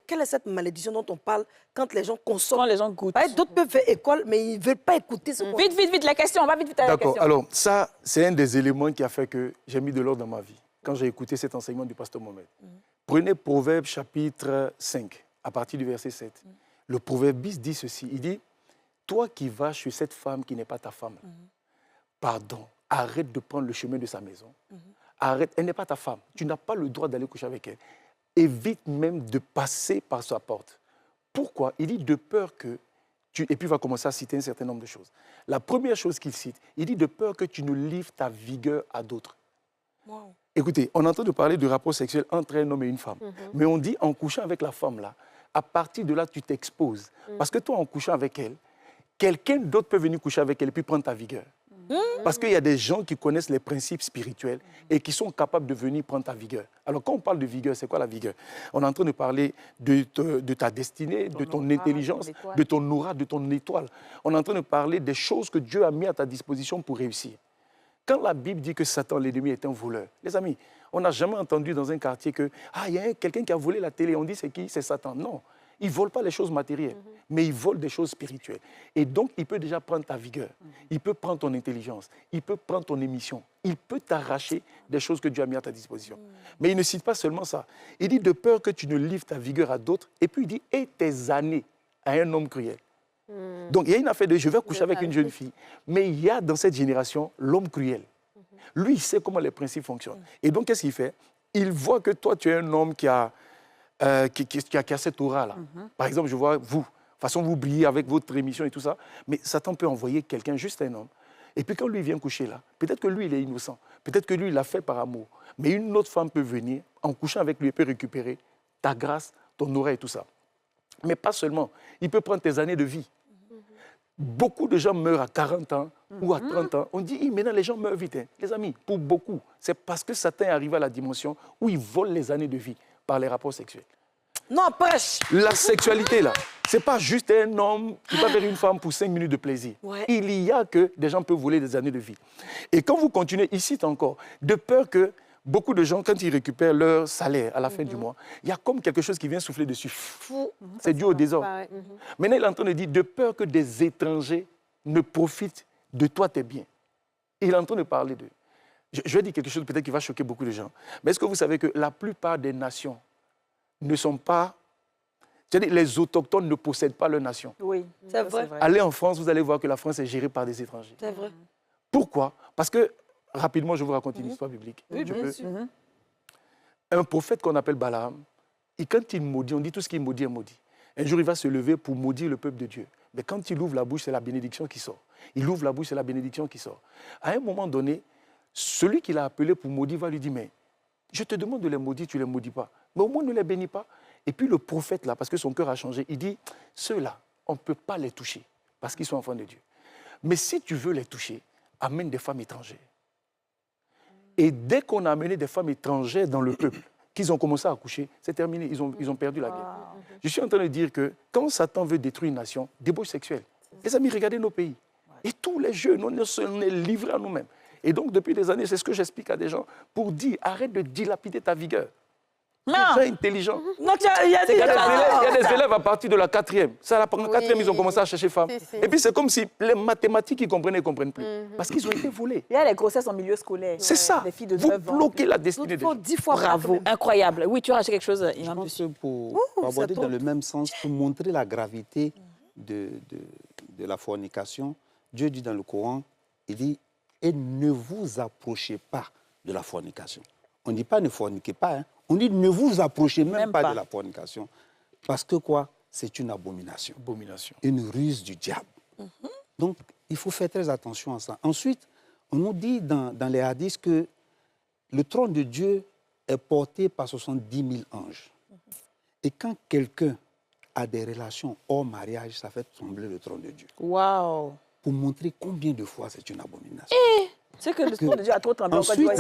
quelle est cette malédiction dont on parle quand les gens consomment? Quand les gens goûtent. D'autres peuvent faire école, mais ils ne veulent pas écouter ce qu'on dit. Vite, la question. On va vite à la question. D'accord. Alors, ça, c'est un des éléments qui a fait que j'ai mis de l'ordre dans ma vie. Quand j'ai écouté cet enseignement du pasteur Mohamed. Prenez Proverbe chapitre 5, à partir du verset 7. Le proverbe dit ceci. Il dit, toi qui vas chez cette femme qui n'est pas ta femme, pardon, arrête de prendre le chemin de sa maison. Arrête, elle n'est pas ta femme. Tu n'as pas le droit d'aller coucher avec elle. Évite même de passer par sa porte. Pourquoi? Il dit de peur que tu... Et puis il va commencer à citer un certain nombre de choses. La première chose qu'il cite, il dit de peur que tu ne livres ta vigueur à d'autres. Wow. Écoutez, on entend de parler de rapport sexuel entre un homme et une femme. Mais on dit en couchant avec la femme, là, à partir de là, tu t'exposes. Parce que toi, en couchant avec elle, quelqu'un d'autre peut venir coucher avec elle et puis prendre ta vigueur. Parce qu'il y a des gens qui connaissent les principes spirituels et qui sont capables de venir prendre ta vigueur. Alors, quand on parle de vigueur, c'est quoi la vigueur? On est en train de parler de ta destinée, de ton intelligence, de ton aura, de ton étoile. On est en train de parler des choses que Dieu a mis à ta disposition pour réussir. Quand la Bible dit que Satan, l'ennemi, est un voleur, les amis, on n'a jamais entendu dans un quartier que il y a quelqu'un qui a volé la télé. On dit c'est qui? C'est Satan. Non. Il ne vole pas les choses matérielles, mais il vole des choses spirituelles. Et donc, il peut déjà prendre ta vigueur, il peut prendre ton intelligence, il peut prendre ton émission, il peut t'arracher des choses que Dieu a mis à ta disposition. Mais il ne cite pas seulement ça. Il dit de peur que tu ne livres ta vigueur à d'autres, et puis il dit et tes années à un homme cruel. Donc, il y a une affaire de je vais coucher avec une jeune fille, mais il y a dans cette génération l'homme cruel. Lui, il sait comment les principes fonctionnent. Et donc, qu'est-ce qu'il fait? Il voit que toi, tu es un homme qui a cette aura-là. Par exemple, je vois vous, de toute façon, vous brillez avec votre émission et tout ça, mais Satan peut envoyer quelqu'un, juste un homme. Et puis quand lui vient coucher là, peut-être que lui, il est innocent, peut-être que lui, il l'a fait par amour, mais une autre femme peut venir, en couchant avec lui, elle peut récupérer ta grâce, ton aura et tout ça. Mais pas seulement, il peut prendre tes années de vie. Beaucoup de gens meurent à 40 ans ou à 30 ans. On dit, maintenant les gens meurent vite. Hein. Les amis, pour beaucoup, c'est parce que Satan est arrivé à la dimension où il vole les années de vie par les rapports sexuels. N'empêche. La sexualité, là, ce n'est pas juste un homme qui va vers une femme pour 5 minutes de plaisir. Ouais. Il y a que des gens peuvent voler des années de vie. Et quand vous continuez, ici encore, de peur que beaucoup de gens, quand ils récupèrent leur salaire à la fin du mois, il y a comme quelque chose qui vient souffler dessus. C'est dû au désordre. Maintenant, il est en train de dire, de peur que des étrangers ne profitent de toi, tes biens. Il est en train de parler d'eux. Je vais dire quelque chose peut-être qui va choquer beaucoup de gens. Mais est-ce que vous savez que la plupart des nations ne sont pas... C'est-à-dire les autochtones ne possèdent pas leur nation. Oui, c'est vrai. Allez en France, vous allez voir que la France est gérée par des étrangers. C'est vrai. Pourquoi? Parce que, rapidement, je vous raconte une histoire biblique. Oui, Je bien peux. sûr. Un prophète qu'on appelle Balaam, et quand il maudit, on dit tout ce qu'il maudit est maudit. Un jour, il va se lever pour maudire le peuple de Dieu. Mais quand il ouvre la bouche, c'est la bénédiction qui sort. Il ouvre la bouche, c'est la bénédiction qui sort. À un moment donné, celui qui l'a appelé pour maudire va lui dire, mais je te demande de les maudire, tu ne les maudis pas. Mais au moins, ne les bénis pas. Et puis le prophète, là, parce que son cœur a changé, il dit, ceux-là, on ne peut pas les toucher parce qu'ils sont enfants de Dieu. Mais si tu veux les toucher, amène des femmes étrangères. Et dès qu'on a amené des femmes étrangères dans le peuple, qu'ils ont commencé à accoucher, c'est terminé, ils ont perdu la guerre. Je suis en train de dire que quand Satan veut détruire une nation, débauche sexuelle. Les amis, regardez nos pays. Et tous les jeunes, on est livrés à nous-mêmes. Et donc, depuis des années, c'est ce que j'explique à des gens pour dire, arrête de dilapider ta vigueur. Tu es intelligent. Non, il y a Il y a des élèves à partir de la 4e. Ça, la 4e, ils ont commencé à chercher femme. Et puis, c'est comme si les mathématiques, ils ne comprennent plus. Parce qu'ils ont été volés. Il y a les grossesses en milieu scolaire. C'est ça. Des filles de Vous 9 ans. bloquez la destinée des gens. 10 fois. Bravo, incroyable. Oui, tu as racheté quelque chose. Je pense que pour aborder dans le même sens, pour montrer la gravité de la fornication, Dieu dit dans le Coran, il dit, et ne vous approchez pas de la fornication. On ne dit pas ne forniquez pas, hein. On dit ne vous approchez même pas de la fornication. Parce que quoi? C'est une abomination. Une ruse du diable. Donc, il faut faire très attention à ça. Ensuite, on nous dit dans les hadiths que le trône de Dieu est porté par 70 000 anges. Et quand quelqu'un a des relations hors mariage, ça fait trembler le trône de Dieu. Waouh! Pour montrer combien de fois c'est une abomination. C'est que le trône de Dieu a trop tremblé. Ensuite,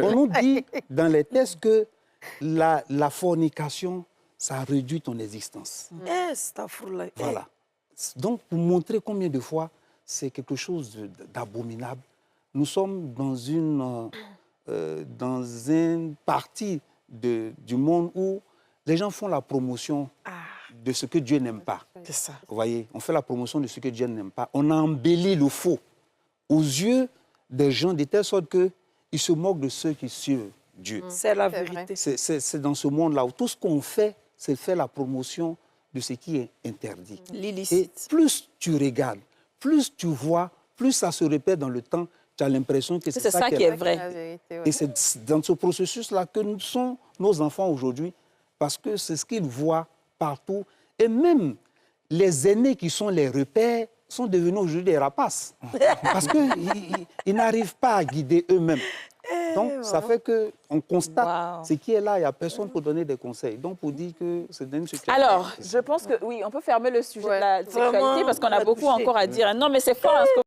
on nous dit dans les textes que la fornication, ça réduit ton existence. Voilà. Donc, pour montrer combien de fois c'est quelque chose d'abominable, nous sommes dans une partie du monde où les gens font la promotion de ce que Dieu n'aime pas. C'est ça. Vous voyez, on fait la promotion de ce que Dieu n'aime pas. On a embelli le faux aux yeux des gens de telle sorte qu'ils se moquent de ceux qui suivent Dieu. C'est la C'est vérité. C'est dans ce monde-là où tout ce qu'on fait, c'est faire la promotion de ce qui est interdit. Et L'illicite. plus tu regardes, plus tu vois, plus ça se répète dans le temps, tu as l'impression que C'est ça qui qui est La vrai. vérité, ouais. Et c'est dans ce processus-là que nous sont nos enfants aujourd'hui, parce que c'est ce qu'ils voient partout. Et même les aînés qui sont les repères sont devenus aujourd'hui des rapaces. Parce qu'ils n'arrivent pas à guider eux-mêmes. Donc, ça fait qu'on constate Wow. ce qui est là, il n'y a personne pour donner des conseils. Donc, pour dire que c'est une situation... Alors, je pense que oui, on peut fermer le sujet Ouais. de la sexualité Vraiment, parce qu'on on a a beaucoup touché. encore à dire. Non, mais c'est fort. Hein, ce que